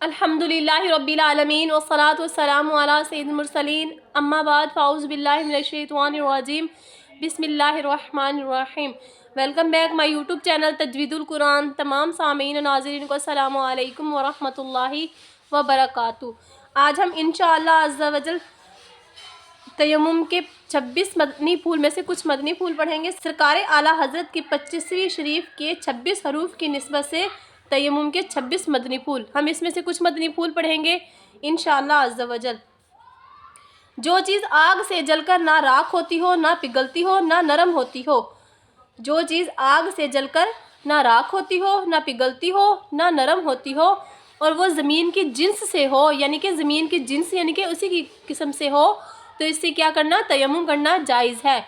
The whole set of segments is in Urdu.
الحمدللہ رب العالمین والصلاة والسلام علی سید المرسلین اما بعد فاعوذ باللہ من الشیطان الرجیم بسم اللہ الرحمن الرحیم۔ Welcome back my YouTube channel تجوید القرآن۔ تمام سامعین و ناظرین کو السلام علیکم ورحمۃ اللہ وبرکاتہ۔ آج ہم انشاءاللہ عز و جل تیمم کے 26 مدنی پھول میں سے کچھ مدنی پھول پڑھیں گے۔ سرکار اعلیٰ حضرت کی 25ویں شریف کے 26 حروف کی نسبت سے تیمم کے 26 مدنی پھول، ہم اس میں سے کچھ مدنی پھول پڑھیں گے انشاءاللہ عز و جل۔ جو چیز آگ سے جل کر نہ راکھ ہوتی ہو، نہ پگھلتی ہو، نہ نرم ہوتی ہو، جو چیز آگ سے جل کر نہ راکھ ہوتی ہو، نہ پگھلتی ہو، نہ نرم ہوتی ہو، اور وہ زمین کی جنس سے ہو، یعنی کہ زمین کی جنس یعنی کہ اسی کی قسم سے ہو، تو اس سے کیا کرنا؟ تیمم کرنا جائز ہے۔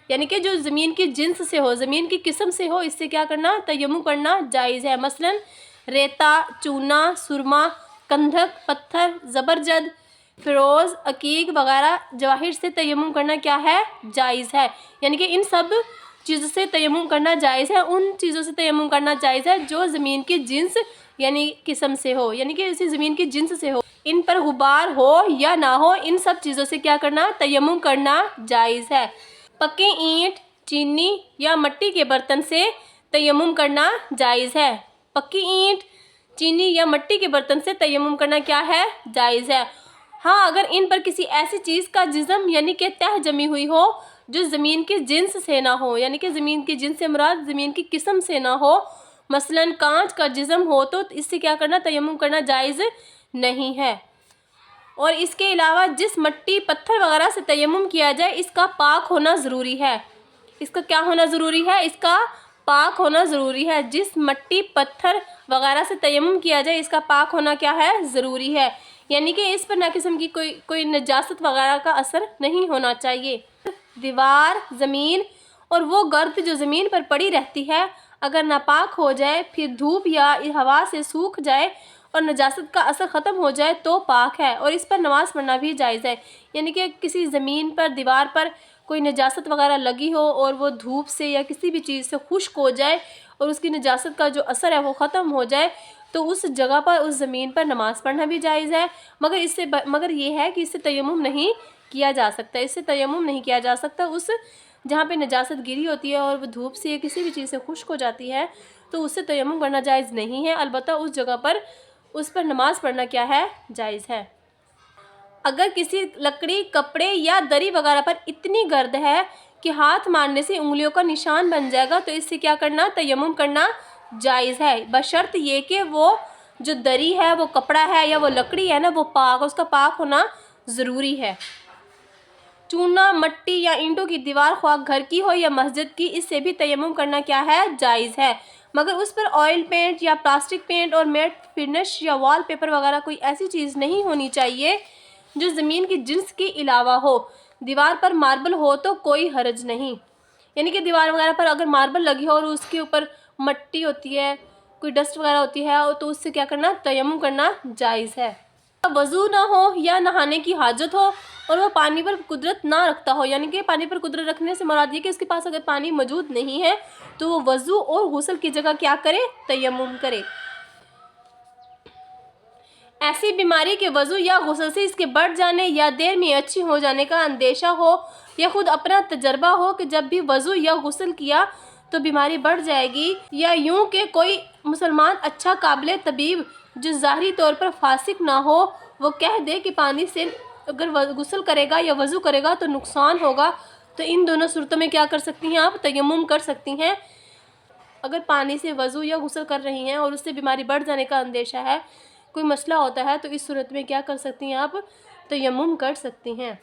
یعنی کہ جو زمین کی جنس سے ہو، زمین کی قسم سے ہو، اس سے کیا کرنا؟ تیمم کرنا جائز ہے۔ مثلا ریتا، چونا، سرما، کندھک، پتھر، زبرجد، فیروز، عقیق وغیرہ جواہر سے تیمم کرنا کیا ہے؟ جائز ہے۔ یعنی کہ ان سب چیزوں سے تیمم کرنا جائز ہے، ان چیزوں سے تیمم کرنا جائز ہے جو زمین کی جنس یعنی قسم سے ہو، یعنی کہ اسی زمین کی جنس سے ہو، ان پر غبار ہو یا نہ ہو، ان سب چیزوں سے کیا کرنا؟ تیمم کرنا جائز ہے۔ پکی اینٹ، چینی یا مٹی کے برتن سے تیمم کرنا جائز ہے۔ پکی اینٹ، چینی یا مٹی کے برتن سے تیمم کرنا کیا ہے؟ جائز ہے۔ ہاں، اگر ان پر کسی ایسی چیز کا جسم یعنی کہ تہ جمی ہوئی ہو جو زمین کی جنس سے نہ ہو، یعنی کہ زمین کی جنس سے مراد زمین کی قسم سے نہ ہو، مثلا کانچ کا جسم ہو، تو اس سے کیا کرنا؟ تیمم کرنا جائز نہیں ہے۔ اور اس کے علاوہ جس مٹی، پتھر وغیرہ سے تیمم کیا جائے اس کا پاک ہونا ضروری ہے۔ اس کا کیا ہونا ضروری ہے؟ اس کا پاک ہونا ضروری ہے۔ جس مٹی، پتھر وغیرہ سے تیمم کیا جائے اس کا پاک ہونا کیا ہے؟ ضروری ہے۔ یعنی کہ اس پر نہ قسم کی کوئی نجاست وغیرہ کا اثر نہیں ہونا چاہیے۔ دیوار، زمین اور وہ گرد جو زمین پر پڑی رہتی ہے اگر ناپاک ہو جائے، پھر دھوپ یا ہوا سے سوکھ جائے اور نجاست کا اثر ختم ہو جائے تو پاک ہے، اور اس پر نماز پڑھنا بھی جائز ہے۔ یعنی کہ کسی زمین پر، دیوار پر کوئی نجاست وغیرہ لگی ہو اور وہ دھوپ سے یا کسی بھی چیز سے خشک ہو جائے اور اس کی نجاست کا جو اثر ہے وہ ختم ہو جائے تو اس جگہ پر، اس زمین پر نماز پڑھنا بھی جائز ہے، مگر یہ ہے کہ اس سے تیمم نہیں کیا جا سکتا۔ اس سے تیمم نہیں کیا جا سکتا۔ اس جہاں پہ نجاست گری ہوتی ہے اور وہ دھوپ سے یا کسی بھی چیز سے خشک ہو جاتی ہے تو اس سے تیمم کرنا جائز نہیں ہے، البتہ اس جگہ پر اس پر نماز پڑھنا کیا ہے؟ جائز ہے۔ اگر کسی لکڑی، کپڑے یا دری وغیرہ پر اتنی گرد ہے کہ ہاتھ مارنے سے انگلیوں کا نشان بن جائے گا تو اس سے کیا کرنا؟ تیمم کرنا جائز ہے، بشرط یہ کہ وہ جو دری ہے، وہ کپڑا ہے یا وہ لکڑی ہے نا، وہ پاک، اس کا پاک ہونا ضروری ہے۔ چونا، مٹی یا اینٹوں کی دیوار خواہ گھر کی ہو یا مسجد کی، اس سے بھی تیمم کرنا کیا ہے؟ جائز ہے، مگر اس پر آئل پینٹ یا پلاسٹک پینٹ اور میٹ فنش یا وال پیپر وغیرہ کوئی ایسی چیز نہیں ہونی چاہیے جو زمین کی جنس کے علاوہ ہو۔ دیوار پر ماربل ہو تو کوئی حرج نہیں، یعنی کہ دیوار وغیرہ پر اگر ماربل لگی ہو اور اس کے اوپر مٹی ہوتی ہے، کوئی ڈسٹ وغیرہ ہوتی ہے تو اس سے کیا کرنا؟ تیمم کرنا جائز ہے۔ وضو نہ ہو یا نہانے کی حاجت ہو اور وہ پانی پر قدرت نہ رکھتا ہو، یعنی کہ پانی پر قدرت رکھنے سے مراد یہ کہ اس کے پاس اگر پانی موجود نہیں ہے تو وہ وضو اور غسل کی جگہ کیا کرے؟ تیمم کرے۔ ایسی بیماری کے وضو یا غسل سے اس کے بڑھ جانے یا دیر میں اچھی ہو جانے کا اندیشہ ہو یا خود اپنا تجربہ ہو کہ جب بھی وضو یا غسل کیا تو بیماری بڑھ جائے گی، یا یوں کہ کوئی مسلمان اچھا قابل طبیب جو ظاہری طور پر فاسق نہ ہو وہ کہہ دے کہ پانی سے اگر غسل کرے گا یا وضو کرے گا تو نقصان ہوگا، تو ان دونوں صورتوں میں کیا کر سکتی ہیں آپ؟ تیمم کر سکتی ہیں۔ اگر پانی سے وضو یا غسل کر رہی ہیں اور اس سے بیماری بڑھ جانے کا اندیشہ ہے، کوئی مسئلہ ہوتا ہے، تو اس صورت میں کیا کر سکتی ہیں آپ؟ تیمم کر سکتی ہیں۔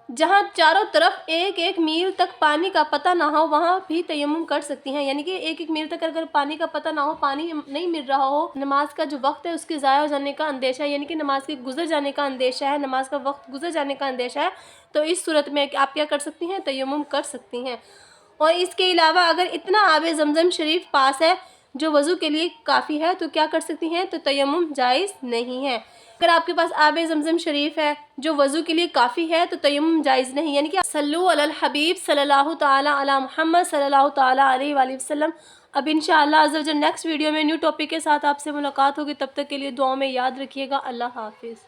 جہاں چاروں طرف 1-1 میل تک پانی کا پتہ نہ ہو وہاں بھی تیمم کر سکتی ہیں، یعنی کہ 1-1 میل تک اگر پانی کا پتہ نہ ہو، پانی نہیں مل رہا ہو، نماز کا جو وقت ہے اس کے ضائع ہو جانے کا اندیشہ ہے، یعنی کہ نماز کے گزر جانے کا اندیشہ ہے، نماز کا وقت گزر جانے کا اندیشہ ہے، تو اس صورت میں آپ کیا کر سکتی ہیں؟ تیمم کر سکتی ہیں۔ اور اس کے علاوہ اگر اتنا آب زمزم شریف پاس ہے جو وضو کے لیے کافی ہے تو کیا کر سکتی ہیں؟ تو تیمم جائز نہیں ہے۔ اگر آپ کے پاس آب زمزم شریف ہے جو وضو کے لیے کافی ہے تو تیمم جائز نہیں، یعنی کہ صلو علی الحبیب صلی اللہ تعالی علی محمد صلی اللہ تعالی علیہ وآلہ وسلم، اب انشاءاللہ عز و جل نیکسٹ ویڈیو میں نیو ٹاپک کے ساتھ آپ سے ملاقات ہوگی. تب تک کے لیے دعاؤں میں یاد رکھیے گا. اللہ حافظ.